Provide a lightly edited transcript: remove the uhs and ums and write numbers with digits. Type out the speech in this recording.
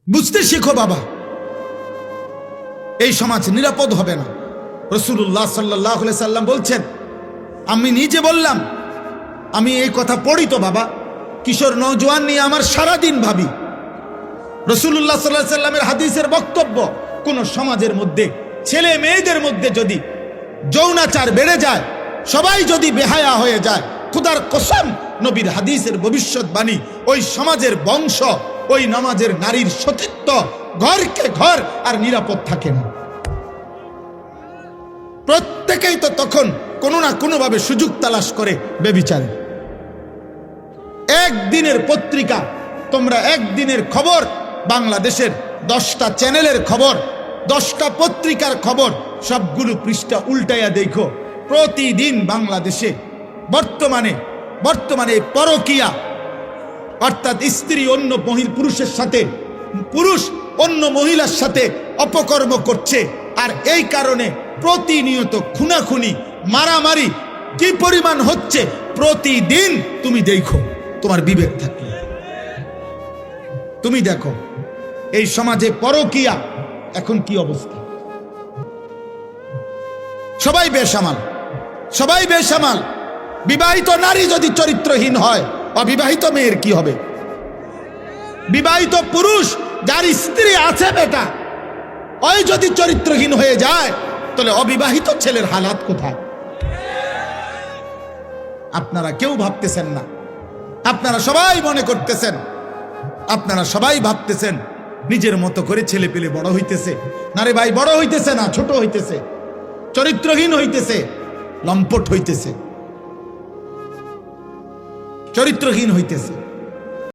বুঝতে শিখো বাবা, এই সমাজ নিরাপদ হবে না। রাসূলুল্লাহ সাল্লাল্লাহু আলাইহি সাল্লাম বলছেন, আমি নিজে বললাম, আমি এই কথা পড়ি তো বাবা, কিশোর নওজোয়ান নিয়ে আমার সারাদিন ভাবি। রাসূলুল্লাহ সাল্লাল্লাহু আলাইহি সাল্লামের হাদিসের বক্তব্য, কোন সমাজের মধ্যে ছেলে মেয়েদের মধ্যে যদি যৌনাচার বেড়ে যায়, সবাই যদি বেহায়া হয়ে যায়, খোদার কসম, নবীর হাদিসের ভবিষ্যৎবাণী, ওই সমাজের বংশ, ওই নামাজের নারীর সতীত্ব ঘরকে ঘর আর নিরাপদ থাকে না। প্রত্যেকেই তো তখন কোনো না কোনোভাবে সুযোগ তালাশ করে বেবিচারে। একদিনের পত্রিকা, তোমরা একদিনের খবর, বাংলাদেশের 10টা চ্যানেলের খবর, 10টা পত্রিকার খবর, সবগুলো পৃষ্ঠা উল্টাইয়া দেখো, প্রতিদিন বাংলাদেশে বর্তমানে পরকীয়া, অর্থাৎ স্ত্রী অন্য পুরুষের সাথে, পুরুষ অন্য মহিলার সাথে অপকর্ম করছে। আর এই কারণে প্রতিনিয়ত খুনাখুনি, মারামারি কি পরিমাণ হচ্ছে প্রতিদিন তুমি দেখো, তোমার বিবেক থাকলে তুমি দেখো এই সমাজে পরকীয়া এখন কি অবস্থা। সবাই বেসামাল। বিবাহিত নারী যদি চরিত্রহীন হয়, অবিবাহিত মেয়ের কি হবে? বিবাহিত পুরুষ যার স্ত্রী আছে বেটা, ওই যদি চরিত্রহীন হয়ে যায়, তাহলে অবিবাহিত ছেলের হালাত কোথায়? আপনারা কেউ ভাবতেছেন না। আপনারা সবাই মনে করতেছেন, আপনারা সবাই ভাবতেছেন নিজের মতো করে ছেলে পেলে বড় হইতেছে। না রে ভাই, বড় হইতেছে না, ছোট হইতেছে, চরিত্রহীন হইতেছে, লম্পট হইতেছে, চরিত্রহীন হইতেছে।